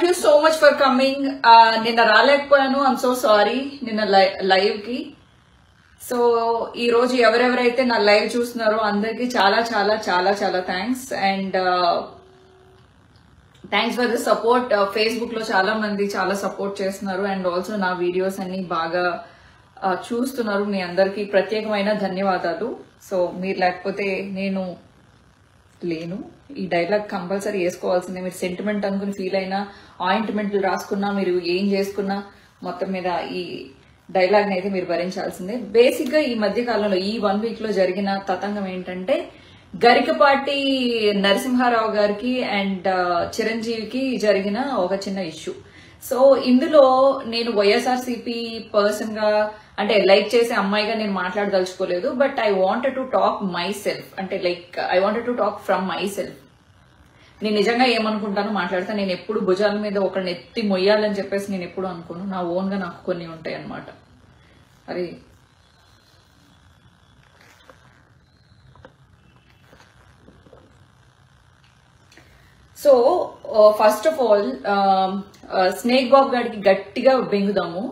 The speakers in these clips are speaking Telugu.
you so much for coming. నిన్న రాలేకపోయాను. ఐఎమ్ సో సారీ నిన్న లైవ్ కి. సో ఈ రోజు ఎవరెవరైతే నా లైవ్ చూస్తున్నారో అందరికి చాలా చాలా చాలా చాలా thanks. And thanks for the support. Facebook లో చాలా మంది చాలా సపోర్ట్ చేస్తున్నారు. అండ్ ఆల్సో నా వీడియోస్ అన్ని బాగా చూస్తున్నారు. మీ అందరికి ప్రత్యేకమైన ధన్యవాదాలు. సో మీరు లేకపోతే నేను లేను. ఈ డైలాగ్ కంపల్సరీ వేసుకోవాల్సిందే. మీరు సెంటిమెంట్ అనుకుని ఫీల్ అయినా, ఆయింట్మెంట్లు రాసుకున్నా, మీరు ఏం చేసుకున్నా మొత్తం మీద ఈ డైలాగ్ అయితే మీరు భరించాల్సిందే. బేసిక్ గా ఈ మధ్య కాలంలో ఈ 1 వీక్ లో జరిగిన తతంగం ఏంటంటే గరికపాటి నరసింహారావు గారికి అండ్ చిరంజీవికి జరిగిన ఒక చిన్న ఇష్యూ. సో ఇందులో నేను వైఎస్ఆర్సీపీ పర్సన్ గా అంటే లైక్ చేసే అమ్మాయిగా నేను మాట్లాడదలుచుకోలేదు. But I wanted to talk myself. అంటే like I wanted to talk from myself. నేను నిజంగా ఏమనుకుంటానో మాట్లాడతా. నేను ఎప్పుడు భుజాల మీద ఒకరిని ఎత్తి మొయ్యాలని చెప్పేసి నేను ఎప్పుడు అనుకోను. నా ఓన్ గా నాకు కొన్ని ఉంటాయి అన్నమాట. అరే so first of all snake Babu గారికి గట్టిగా బెంగుదాము.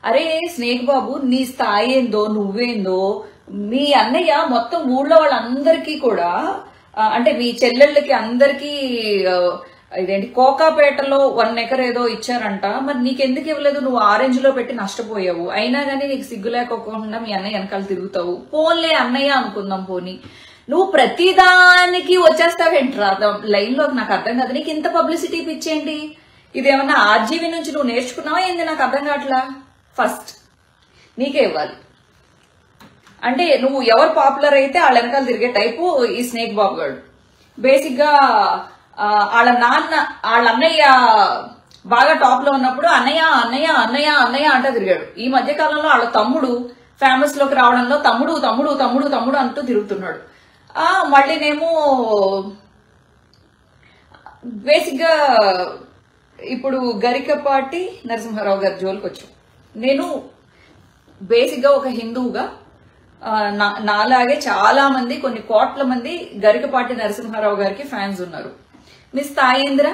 అరే స్నేక్ బాబు, నీ స్థాయి ఏందో, నువ్వేందో, మీ అన్నయ్య మొత్తం ఊళ్ళో వాళ్ళందరికీ కూడా అంటే మీ చెల్లెళ్ళకి అందరికీ ఇదేంటి కోకాపేటలో 1 ఎకర్ ఏదో ఇచ్చారంట. మరి నీకెందుకు ఇవ్వలేదు? నువ్వు ఆరెంజ్ లో పెట్టి నష్టపోయావు. అయినా గానీ నీకు సిగ్గు లేకోకుండా మీ అన్నయ్య వెనకాల తిరుగుతావు. పోన్లే అన్నయ్య అనుకుందాం. పోనీ నువ్వు ప్రతిదానికి వచ్చేస్తావేంట్రా లైన్ లోకి? నాకు అర్థం కాదు. నీకు ఇంత పబ్లిసిటీ పిచ్చేంటి? ఇదేమన్నా ఆర్జీవీ నుంచి నువ్వు నేర్చుకున్నావా ఏంది? నాకు అర్థం కావట్లా. ఫస్ట్ నీకే ఇవ్వాలి. అంటే నువ్వు ఎవరు పాపులర్ అయితే వాళ్ళ వెనకాల తిరిగే టైపు ఈ స్నేక్ బాబు గారు. బేసిక్ గా వాళ్ళ నాన్న వాళ్ళ అన్నయ్య బాగా టాప్ లో ఉన్నప్పుడు అన్నయ్య అన్నయ్య అన్నయ్య అన్నయ్య అంటూ తిరిగాడు. ఈ మధ్య కాలంలో వాళ్ళ తమ్ముడు ఫేమస్ లోకి రావడంలో తమ్ముడు తమ్ముడు తమ్ముడు తమ్ముడు అంటూ తిరుగుతున్నాడు. మళ్ళీనేమో బేసిక్ గా ఇప్పుడు గరికపాటి నరసింహారావు గారి జోలికి వచ్చాం. నేను బేసిక్ గా ఒక హిందువుగా నాలాగే చాలా మంది, కొన్ని కోట్ల మంది గరికపాటి నరసింహారావు గారికి ఫ్యాన్స్ ఉన్నారు. మీ స్థాయి ఏందిరా?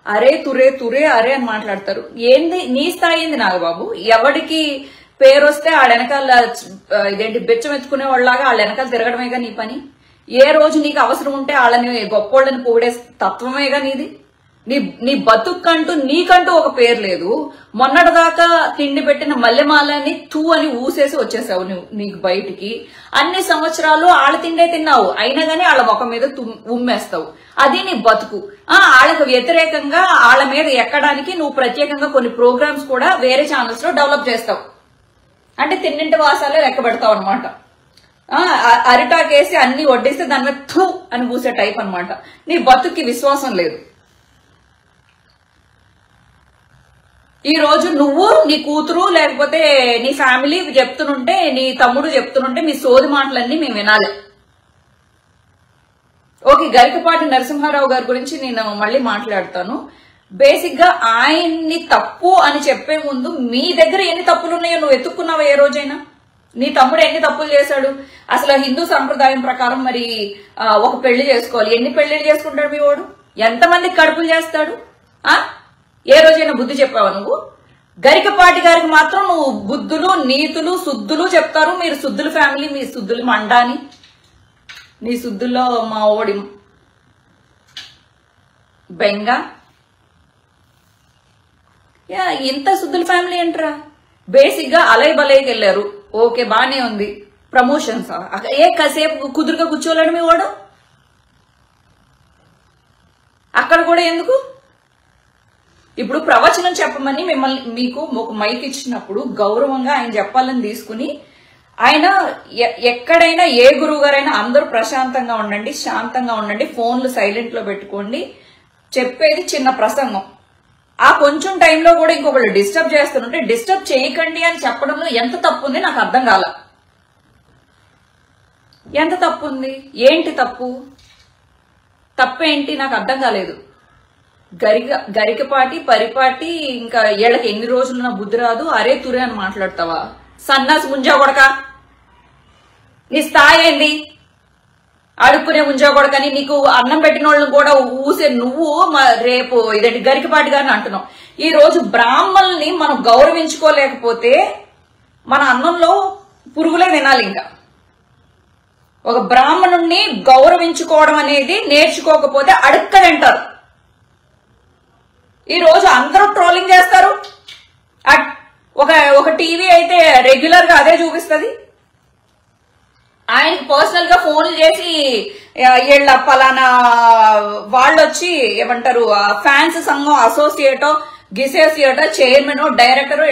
అరే తురే తురే అరే అని మాట్లాడతారు. ఏంది నీ స్థాయి ఏంది నాగబాబు? ఎవడికి పేరు వస్తే వాళ్ళ వెనకాల ఇదేంటి బెచ్చం ఎత్తుకునే వాళ్ళలాగా వాళ్ళ వెనకాల తిరగడమేగా నీ పని. ఏ రోజు నీకు అవసరం ఉంటే వాళ్ళని గొప్పోళ్ళని పొగిడే తత్వమేగా నీది. నీ బతుక్కంటూ నీకంటూ ఒక పేరు లేదు. మొన్నటిదాకా తిండి పెట్టిన మల్లెమాలని తూ అని ఊసేసి వచ్చేసావు నీకు బయటికి. అన్ని సంవత్సరాలు వాళ్ళ తిండే తిన్నావు. అయినా గానీ వాళ్ళ ముఖం మీద ఉమ్మేస్తావు. అది నీ బతుకు. వాళ్ళకు వ్యతిరేకంగా వాళ్ళ మీద ఎక్కడానికి నువ్వు ప్రత్యేకంగా కొన్ని ప్రోగ్రామ్స్ కూడా వేరే ఛానల్స్ లో డెవలప్ చేస్తావు. అంటే తిన్నింటి వాసాలే లెక్క పెడతావు అనమాట. అరిటాకేసి అన్ని వడ్డిస్తే దాని మీద థూ అని పూసే టైప్ అనమాట. నీ బతుక్కి విశ్వాసం లేదు. ఈ రోజు నువ్వు, నీ కూతురు, లేకపోతే నీ ఫ్యామిలీ చెప్తుంటే, నీ తమ్ముడు చెప్తుంటే మీ సోది మాటలన్నీ మేము వినాలి. ఓకే, గరికపాటి నరసింహారావు గారి గురించి నేను మళ్ళీ మాట్లాడతాను. బేసిక్ గా ఆయన్ని తప్పు అని చెప్పే ముందు మీ దగ్గర ఎన్ని తప్పులు ఉన్నాయో నువ్వు ఎత్తుక్కున్నావా ఏ రోజైనా? నీ తమ్ముడు ఎన్ని తప్పులు చేశాడు? అసలు హిందూ సంప్రదాయం ప్రకారం మరి ఒక పెళ్లి చేసుకోవాలి. ఎన్ని పెళ్లిళ్ళు చేసుకుంటాడు మీ వాడు? ఎంతమందికి కడుపులు చేస్తాడు? ఏ రోజైనా బుద్ధి చెప్పావా నువ్వు? గరికపాటి గారికి మాత్రం నువ్వు బుద్ధులు, నీతులు, శుద్ధులు చెప్తారు. మీరు శుద్ధుల ఫ్యామిలీ, మీ శుద్ధులు మండాని, నీ శుద్ధుల్లో మా ఓడి బెంగ. ఇంత శుద్ధుల ఫ్యామిలీ ఏంట్రా? బేసిక్ గా అలై బలైకి వెళ్ళారు. ఓకే, బానే ఉంది. ప్రమోషన్స్ ఏ కాసేపు కుదురుగా కూర్చోలేడు మీ వాడు. అక్కడ కూడా ఎందుకు? ఇప్పుడు ప్రవచనం చెప్పమని మిమ్మల్ని మీకు ఒక మైక్ ఇచ్చినప్పుడు గౌరవంగా ఆయన చెప్పాలని తీసుకుని ఆయన ఎక్కడైనా ఏ గురువు గారైనా అందరూ ప్రశాంతంగా ఉండండి, శాంతంగా ఉండండి, ఫోన్లు సైలెంట్ లో పెట్టుకోండి, చెప్పేది చిన్న ప్రసంగం. ఆ కొంచెం టైంలో కూడా ఇంకొకళ్ళు డిస్టర్బ్ చేస్తుంటే డిస్టర్బ్ చేయకండి అని చెప్పడంలో ఎంత తప్పు ఉంది నాకు అర్థం కాల. ఎంత తప్పు ఉంది? ఏంటి తప్పు? తప్పేంటి నాకు అర్థం కాలేదు. గరికపాటి, పరిపాటి, ఇంకా వీళ్ళకి ఎన్ని రోజులు నా బుద్ధి రాదు. అరే తురే అని మాట్లాడతావా? సన్నాసి ముంజా కొడక, నీ స్థాయి ఏంది? అడుక్కునే ఉంచకూడదని నీకు అన్నం పెట్టిన వాళ్ళని కూడా ఊసే నువ్వు రేపు ఇదేంటి గరికపాటి గారిని అంటున్నావు. ఈ రోజు బ్రాహ్మణుల్ని మనం గౌరవించుకోలేకపోతే మన అన్నంలో పురుగులే తినాలి. ఇంకా ఒక బ్రాహ్మణుణ్ణి గౌరవించుకోవడం అనేది నేర్చుకోకపోతే అడుక్కదంటారు. ఈ రోజు అందరూ ట్రోలింగ్ చేస్తారు. ఒక టీవీ అయితే రెగ్యులర్ గా అదే చూపిస్తుంది. ఆయనకి పర్సనల్ గా ఫోన్లు చేసి వీళ్ళ పలానా వాళ్ళు వచ్చి ఏమంటారు ఫ్యాన్స్ సంఘం అసోసియేటో గిసేసియేటో చైర్మన్ డైరెక్టర్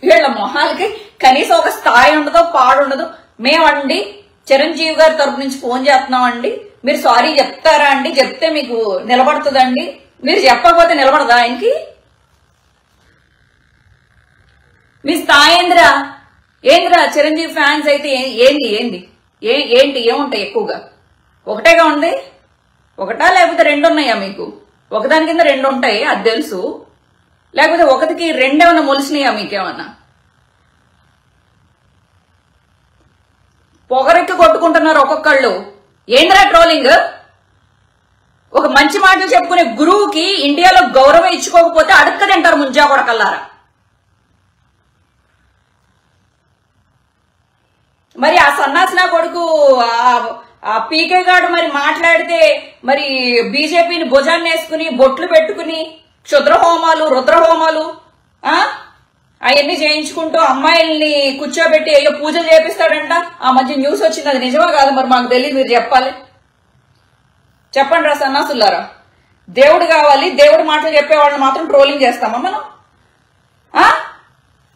వీళ్ళ మొహాలకి కనీసం ఒక స్థాయి ఉండదో పాడుండదు. మేమండి చిరంజీవి గారి తరపు నుంచి ఫోన్ చేస్తున్నామండి, మీరు సారీ చెప్తారా అండి, చెప్తే మీకు నిలబడుతుందండి, మీరు చెప్పకపోతే నిలబడదా ఆయనకి? మీ స్థాయి ఏంద్రా చిరంజీవి ఫ్యాన్స్ అయితే ఏంటి ఏముంటాయి ఎక్కువగా? ఒకటేగా ఉంది, ఒకటా లేకపోతే రెండు ఉన్నాయా మీకు? ఒకదాని కింద రెండు ఉంటాయి అది తెలుసు, లేకపోతే ఒకటికి రెండేమన్నా మొలిసినాయా మీకేమన్నా? పొగరెక్కి కొట్టుకుంటున్నారు ఒక్కొక్కళ్ళు. ఏంద్రా ట్రోలింగ్? ఒక మంచి మాటలు చెప్పుకునే గురువుకి ఇండియాలో గౌరవం ఇచ్చుకోకపోతే అడుక్కదంటారు ముంజా కొడకల్లారా. మరి ఆ సన్నాసిన కొడుకు ఆ పీకే గాడు మరి మాట్లాడితే మరి బీజేపీని భుజాన్ని వేసుకుని బొట్లు పెట్టుకుని క్షుద్ర హోమాలు రుద్ర హోమాలు అవన్నీ చేయించుకుంటూ అమ్మాయిల్ని కూర్చోబెట్టి ఏదో పూజలు చేపిస్తాడంట. ఆ మధ్య న్యూస్ వచ్చింది, అది నిజమా కాదు మరి మాకు తెలియదు, మీరు చెప్పాలి. చెప్పండి రా సన్నాసులారా. దేవుడు కావాలి, దేవుడి మాటలు చెప్పేవాళ్ళని మాత్రం ట్రోలింగ్ చేస్తామా మనం?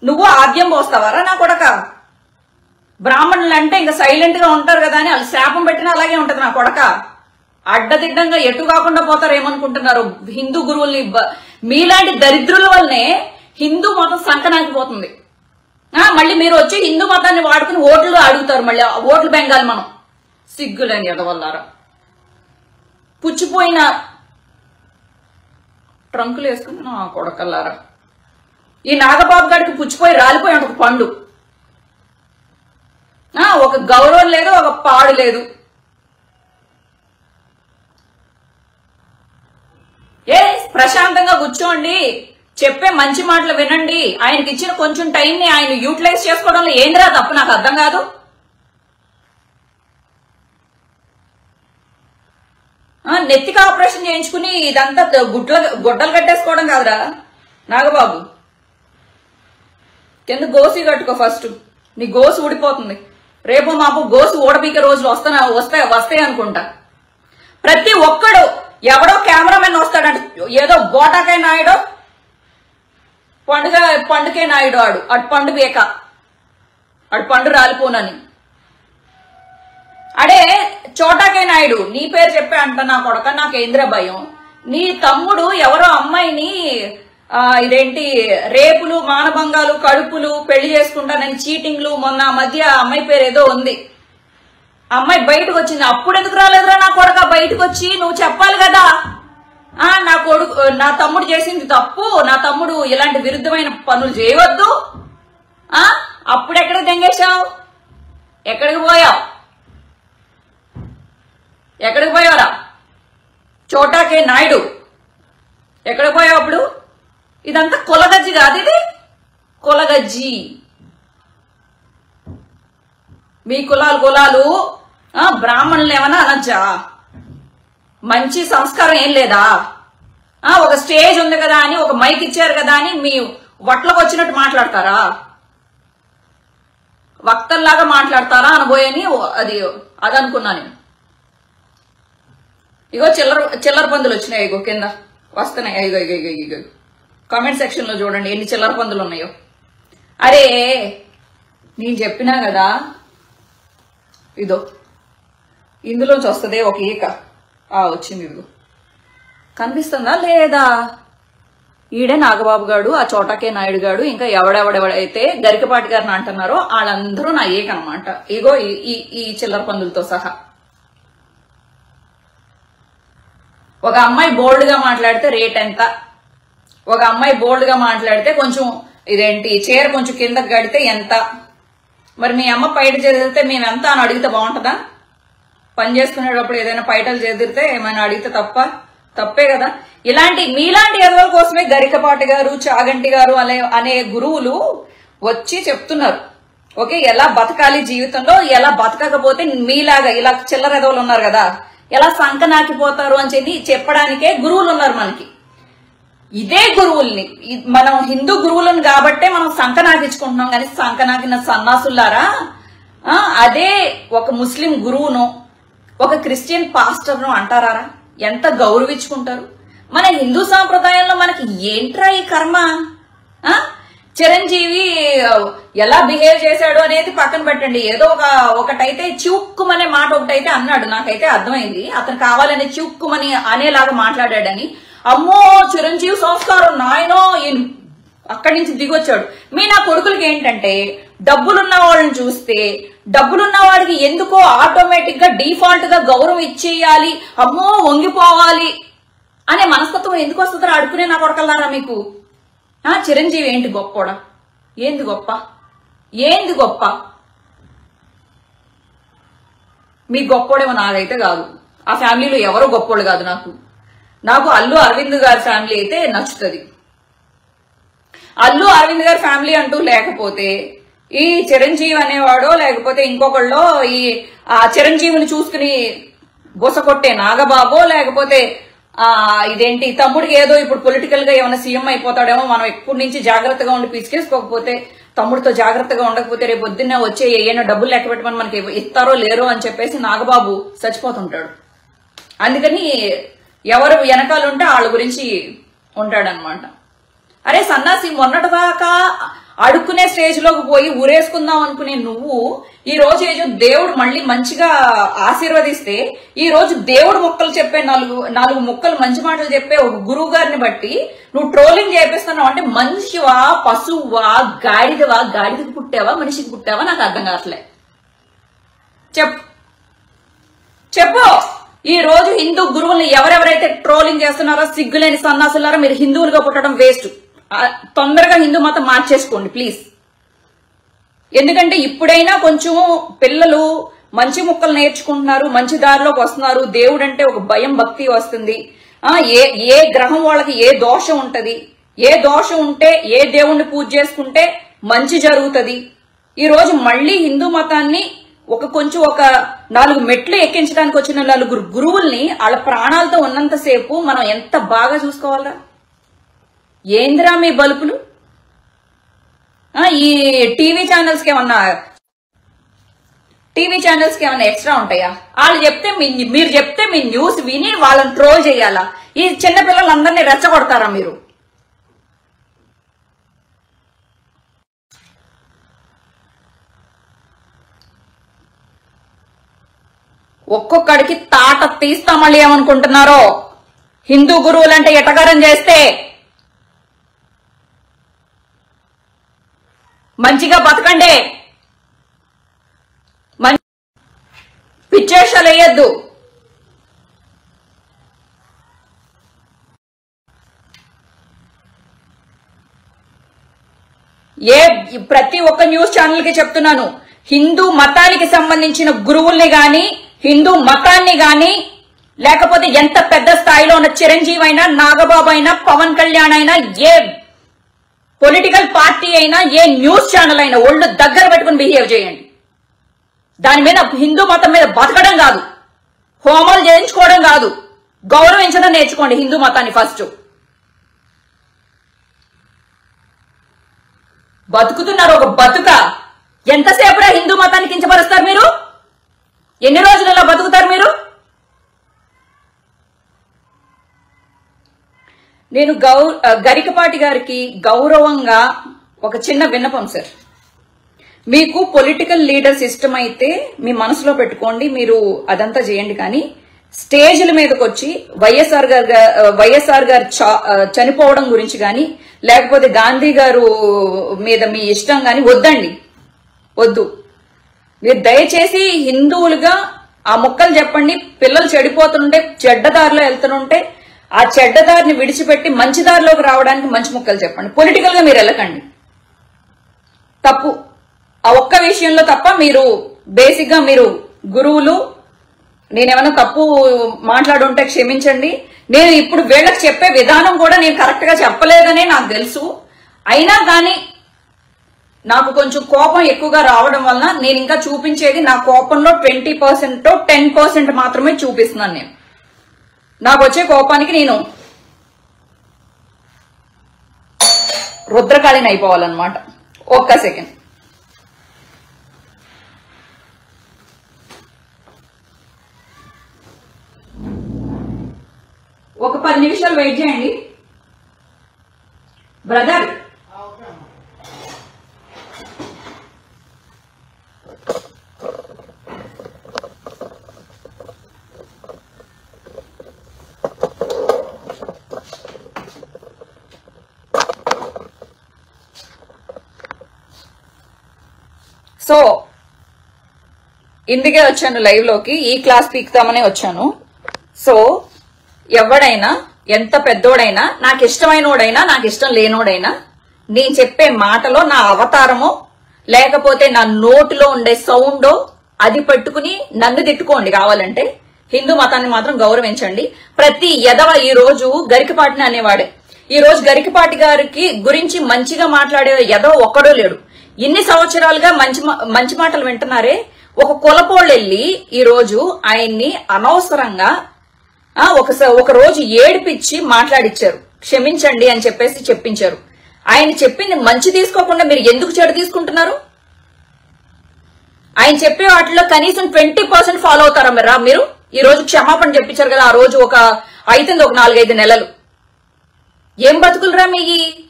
నువ్వు ఆద్యం పోస్తావారా నా కొడక? బ్రాహ్మణులు అంటే ఇంకా సైలెంట్ గా ఉంటారు కదా అని వాళ్ళు శాపం పెట్టినా అలాగే ఉంటది నా కొడక. అడ్డదిడ్డంగా ఎటు కాకుండా పోతారు ఏమనుకుంటున్నారు? హిందూ గురువుల్ని మీలాంటి దరిద్రుల వల్లనే హిందూ మతం సంకనాకిపోతుంది. మళ్ళీ మీరు వచ్చి హిందూ మతాన్ని వాడుకుని ఓట్లు అడుగుతారు, మళ్ళీ ఓట్లు బెంగాలి మనం. సిగ్గులేని ఎదవల్లారా, పుచ్చిపోయిన ట్రంకులు వేసుకుని నా కొడకల్లారా. ఈ నాగబాబు గారికి పుచ్చిపోయి రాలిపోయి ఒక పండు. ఒక గౌరవం లేదు, ఒక పాడు లేదు. ప్రశాంతంగా కూర్చోండి, చెప్పే మంచి మాటలు వినండి. ఆయనకి ఇచ్చిన కొంచెం టైంని ఆయన యూటిలైజ్ చేసుకోవడంలో ఏంద్రా తప్పు నాకు అర్థం కాదు. నెత్తికి ఆపరేషన్ చేయించుకుని ఇదంతా గుడ్డలు కట్టేసుకోవడం కాదురా నాగబాబు. కింద గోసి కట్టుకో ఫస్ట్, నీ గోసు ఊడిపోతుంది. రేపు మాపు గోసు ఊడబీకే రోజులు వస్తాయి అనుకుంటా. ప్రతి ఒక్కడు ఎవడో కెమెరామెన్ వస్తాడంట, ఏదో బోటాకాయ నాయుడో పండుకే నాయుడు అటు పండు బేక అటు పండు రాలిపోనని. అడే చోటాకే నాయుడు నీ పేరు చెప్పే అంట నా కొడక, నాకేంద్ర భయం. నీ తమ్ముడు ఎవరో అమ్మాయిని ఇదేంటి రేపులు మానభంగాలు కడుపులు పెళ్లి చేసుకుంటానని చీటింగ్లు, మొన్న మధ్య అమ్మాయి పేరు ఏదో ఉంది, అమ్మాయి బయటకు వచ్చింది. అప్పుడు ఎందుకు రాలేదురా నా కొడక? బయటకు వచ్చి నువ్వు చెప్పాలి కదా, నా తమ్ముడు చేసింది తప్పు, నా తమ్ముడు ఇలాంటి విరుద్ధమైన పనులు చేయవద్దు. అప్పుడు ఎక్కడికి దెంగేశావు? ఎక్కడికి పోయావరా చోటాకే నాయుడు? ఎక్కడికి పోయావు అప్పుడు? ఇదంతా కొలగజ్జి కాదు, ఇది కొలగజ్జి. మీ కులాలు బ్రాహ్మణులు ఏమన్నా అనొచ్చా? మంచి సంస్కారం ఏం లేదా? ఒక స్టేజ్ ఉంది కదా అని, ఒక మైక్ ఇచ్చారు కదా అని మీ వట్లకు వచ్చినట్టు మాట్లాడతారా? వక్తల్లాగా మాట్లాడతారా అనబోయని అది అనుకున్నాను. ఇగో చిల్లర పందులు వచ్చినాయి, ఇగో కింద వస్తున్నాయి. ఇగో కామెంట్ సెక్షన్ లో చూడండి ఎన్ని చిల్లర పందులు ఉన్నాయో. అరే నేను చెప్పినా కదా, ఇదో ఇందులోంచి వస్తుంది ఒక ఈక. వచ్చింది, ఇదిగో కనిపిస్తుందా లేదా? ఈడే నాగబాబు గాడు, ఆ చోటాకే నాయుడు గాడు, ఇంకా ఎవడెవడెవడైతే గరికపాటి గారిని అంటున్నారో వాళ్ళందరూ నా ఈక అనమాట. ఇగో ఈ చిల్లర పందులతో సహా. ఒక అమ్మాయి బోల్డ్ గా మాట్లాడితే రేట్ ఎంత? ఒక అమ్మాయి బోల్డ్ గా మాట్లాడితే కొంచెం ఇదేంటి చీర కొంచెం కిందకి గడితే ఎంత? మరి మీ అమ్మ పైట చదివితే మేమెంత అని అడిగితే బాగుంటుందా? పని చేసుకునేటప్పుడు ఏదైనా పైటలు చేదిరితే ఏమైనా అడిగితే తప్పే కదా. మీలాంటి ఎదవల కోసమే గరికపాటి గారు, చాగంటి గారు అనే గురువులు వచ్చి చెప్తున్నారు. ఓకే, ఎలా బతకాలి జీవితంలో, ఎలా బతకకపోతే మీలాగా ఇలా చిల్లర ఎదవలు ఉన్నారు కదా ఎలా సంకనాకిపోతారు అని చెప్పడానికే గురువులు ఉన్నారు మనకి. ఇదే గురువుల్ని మనం హిందూ గురువులను కాబట్టే మనం సంకనాకించుకుంటున్నాం. కానీ సంకనాకిన సన్నాసులారా, అదే ఒక ముస్లిం గురువును, ఒక క్రిస్టియన్ పాస్టర్ను అంటారా? ఎంత గౌరవించుకుంటారు? మన హిందూ సాంప్రదాయంలో మనకి ఏంట్రా ఈ కర్మ? చిరంజీవి ఎలా బిహేవ్ చేశాడు అనేది పక్కన పెట్టండి. ఏదో ఒకటైతే చివుక్కుమనే మాట ఒకటైతే అన్నాడు, నాకైతే అర్థమైంది అతను కావాలని చివుక్కుమని అనేలాగా మాట్లాడాడని. అమ్మో చిరంజీవి సంస్కారం నాయనో, అక్కడి నుంచి దిగొచ్చాడు. నా కొడుకులకి ఏంటంటే డబ్బులున్న వాళ్ళని చూస్తే డబ్బులున్న వాడికి ఎందుకో ఆటోమేటిక్ గా డిఫాల్ట్ గా గౌరవం ఇచ్చేయాలి, అమ్మో వంగిపోవాలి అనే మనస్తత్వం ఎందుకు వస్తుందో అడుకునే నా కొడకల్లారా మీకు. చిరంజీవి ఏంటి గొప్పోడా? ఏంది గొప్ప? మీ గొప్పోడేమో, నాదైతే కాదు. ఆ ఫ్యామిలీలో ఎవరో గొప్పోడు కాదు. నాకు అల్లు అరవింద్ గారి ఫ్యామిలీ అయితే నచ్చుతుంది. అల్లు అరవింద్ గారి ఫ్యామిలీ అంటూ లేకపోతే ఈ చిరంజీవి అనేవాడో లేకపోతే ఇంకొకళ్ళో ఆ చిరంజీవిని చూసుకుని బొసకొట్టే నాగబాబో లేకపోతే ఇదేంటి తమ్ముడికి ఏదో ఇప్పుడు పొలిటికల్ గా ఏమైనా సీఎం అయిపోతాడేమో, మనం ఎప్పటి నుంచి జాగ్రత్తగా ఉండి పిసికేసుకోకపోతే, తమ్ముడితో జాగ్రత్తగా ఉండకపోతే రేపు పొద్దున్నే వచ్చే ఏమైనా డబ్బులు లెక్క పెట్టమని మనకి ఇస్తారో లేరో అని చెప్పేసి నాగబాబు చచ్చిపోతుంటాడు. అందుకని ఎవరు వెనకాలంటే వాళ్ళ గురించి ఉంటాడనమాట. అరే సన్నాసి, మొన్నటిదాకా అడుక్కునే స్టేజ్ లోకి పోయి ఊరేసుకుందాం అనుకునే నువ్వు ఈ రోజు ఏదో దేవుడు మళ్ళీ మంచిగా ఆశీర్వదిస్తే, ఈ రోజు దేవుడు ముక్కలు చెప్పే నాలుగు ముక్కలు మంచి మాటలు చెప్పే ఒక గురువు గారిని బట్టి నువ్వు ట్రోలింగ్ చేపిస్తున్నావు అంటే మనిషివా, పశువా, గాడిదకి పుట్టావా, మనిషికి పుట్టావా? నాకు అర్థం కావట్లే. చెప్పు. ఈ రోజు హిందూ గురువుల్ని ఎవరెవరైతే ట్రోలింగ్ చేస్తున్నారో సిగ్గులేని సన్నాసులారా, మీరు హిందువులుగా పుట్టడం వేస్ట్. తొందరగా హిందూ మతం మార్చేసుకోండి ప్లీజ్. ఎందుకంటే ఇప్పుడైనా కొంచెం పిల్లలు మంచి ముక్కలు నేర్చుకుంటున్నారు, మంచి దారిలోకి వస్తున్నారు. దేవుడు అంటే ఒక భయం, భక్తి వస్తుంది. ఏ గ్రహం వాళ్ళకి ఏ దోషం ఉంటది, ఏ దోషం ఉంటే ఏ దేవుణ్ణి పూజ చేసుకుంటే మంచి జరుగుతుంది. ఈ రోజు మళ్ళీ హిందూ మతాన్ని ఒక 4 మెట్లు ఎక్కించడానికి వచ్చిన 4 గురువుల్ని వాళ్ళ ప్రాణాలతో ఉన్నంతసేపు మనం ఎంత బాగా చూసుకోవాలా? ఏందిరా మీ బలుపులు? ఈ టీవీ ఛానల్స్ కి ఏమన్నా ఎక్స్ట్రా ఉంటాయా? వాళ్ళు చెప్తే మీరు చెప్తే మీ న్యూస్ విని వాళ్ళని ట్రోల్ చేయాలా? ఈ చిన్న పిల్లలందరినీ రెచ్చగొడతారా మీరు? ఒక్కొక్కడికి తాట తీస్తా. మళ్ళీ ఏమనుకుంటున్నారో, హిందూ గురువులంటే ఎటకారం చేస్తే మంచిగా బతకండి, పిచ్చేషాలు వేయద్దు. ప్రతి ఒక్క న్యూస్ ఛానల్ కి చెప్తున్నాను, హిందూ మతానికి సంబంధించిన గురువుల్ని గాని, హిందూ మతాన్ని గాని, లేకపోతే ఎంత పెద్ద స్థాయిలో ఉన్న చిరంజీవి అయినా, నాగబాబు అయినా, పవన్ కళ్యాణ్ అయినా, ఏ పొలిటికల్ పార్టీ అయినా, ఏ న్యూస్ ఛానల్ అయినా ఒళ్ళు దగ్గర పెట్టుకుని బిహేవ్ చేయండి. దాని మీద హిందూ మతం మీద బతకడం కాదు, హోమాలు చేయించుకోవడం కాదు, గౌరవించడం నేర్చుకోండి హిందూ మతాన్ని ఫస్ట్. బతుకుతున్నారు ఒక బతుక. ఎంతసేపురా హిందూ మతాన్ని కించపరుస్తారు మీరు? ఎన్ని రోజులు ఇలా బతుకుతారు మీరు? నేను గరికపాటి గారికి గౌరవంగా ఒక చిన్న విన్నపం సార్. మీకు పొలిటికల్ లీడర్స్ ఇష్టమైతే మీ మనసులో పెట్టుకోండి, మీరు అదంతా చేయండి. కానీ స్టేజ్ల మీదకి వచ్చి వైఎస్ఆర్ గారు చనిపోవడం గురించి గాని, లేకపోతే గాంధీ గారు మీద మీ ఇష్టం గాని వద్దండి, వద్దు. మీరు దయచేసి హిందువులుగా ఆ మొక్కలు చెప్పండి. పిల్లలు చెడిపోతుంటే, చెడ్డదారిలో వెళ్తుంటే ఆ చెడ్డదారిని విడిచిపెట్టి మంచి దారిలోకి రావడానికి మంచి మొక్కలు చెప్పండి. పొలిటికల్ గా మీరు వెళ్ళకండి, తప్పు. ఆ ఒక్క విషయంలో తప్ప మీరు బేసిక్ గా మీరు గురువులు, నేనేమైనా తప్పు మాట్లాడుంటే క్షమించండి. నేను ఇప్పుడు వీళ్ళకి చెప్పే విధానం కూడా నేను కరెక్ట్ గా చెప్పలేదనే నాకు తెలుసు. అయినా కానీ నాకు కొంచెం కోపం ఎక్కువగా రావడం వలన నేను ఇంకా చూపించేది నా కోపంలో 20% 10% మాత్రమే చూపిస్తున్నాను. నేను నాకు వచ్చే కోపానికి నేను రుద్రకాళిని అయిపోవాలన్నమాట. ఒక్క సెకండ్. ఒక 10 నిమిషాలు వెయిట్ చేయండి బ్రదర్. సో ఇందుకే వచ్చాను లైవ్ లోకి, ఈ క్లాస్ పీకుతామనే వచ్చాను. సో ఎవడైనా ఎంత పెద్దోడైనా, నాకు ఇష్టమైనోడైనా నాకు ఇష్టం లేనోడైనా, నేను చెప్పే మాటలో నా అవతారమో లేకపోతే నా నోటిలో ఉండే సౌండో అది పెట్టుకుని నన్ను తిట్టుకోండి కావాలంటే. హిందూ మతాన్ని మాత్రం గౌరవించండి. ప్రతి ఎదవ ఈ రోజు గరికపాటిని అనేవాడే. ఈ రోజు గరికపాటి గారికి గురించి మంచిగా మాట్లాడే ఎదవ ఒక్కడో లేడు. ఇన్ని సంవత్సరాలుగా మంచి మాటలు వింటున్నారే. ఒక కులపోళ్ళు వెళ్ళి ఈ రోజు ఆయన్ని అనవసరంగా ఒక రోజు ఏడిపించి మాట్లాడిచ్చారు. క్షమించండి అని చెప్పేసి చెప్పించారు. ఆయన చెప్పింది మంచి తీసుకోకుండా మీరు ఎందుకు చెడు తీసుకుంటున్నారు? ఆయన చెప్పే వాటిలో కనీసం 20% ఫాలో అవుతారా మీరు? ఈ రోజు క్షమాపణ చెప్పించారు కదా, ఆ రోజు అవుతుంది ఒక 4-5 నెలలు. ఏం బతుకులరా మీ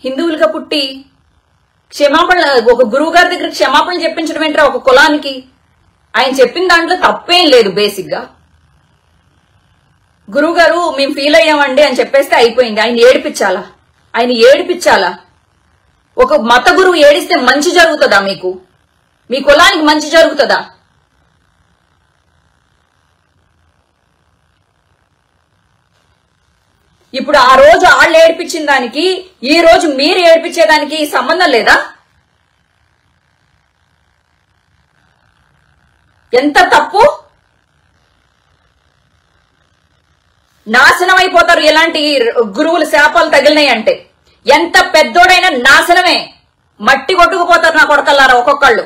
హిందువులుగా పుట్టి? క్షమాపణ ఒక గురువు గారి దగ్గర క్షమాపణ చెప్పించడం ఏంట్రా ఒక కులానికి? ఆయన చెప్పిన దాంట్లో తప్పేం లేదు. బేసిక్ గా గురువు గారు మేము ఫీల్ అయ్యామండి అని చెప్పేస్తే అయిపోయింది. ఆయన ఏడిపించాలా? ఒక మత గురువు ఏడిస్తే మంచి జరుగుతుందా? మీ కులానికి మంచి జరుగుతుందా? ఇప్పుడు ఆ రోజు వాళ్ళు ఏడిపించిన దానికి ఈ రోజు మీరు ఏడిపించేదానికి సంబంధం లేదా? ఎంత తప్పు! నాశనం అయిపోతారు ఎలాంటి గురువుల శాపాలు తగిలినాయి అంటే. ఎంత పెద్దోడైనా నాశనమే. మట్టి కొట్టుకుపోతారు నా కొడకల్లారా ఒక్కొక్కళ్ళు.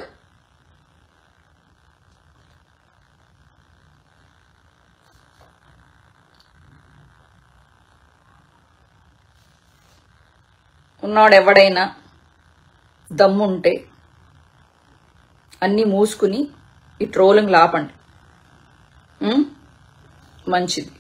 ఉన్నాడు ఎవడైనా దమ్ముంటే అన్ని మూసుకుని ఈ ట్రోలింగ్ లాపండి. మంచిది.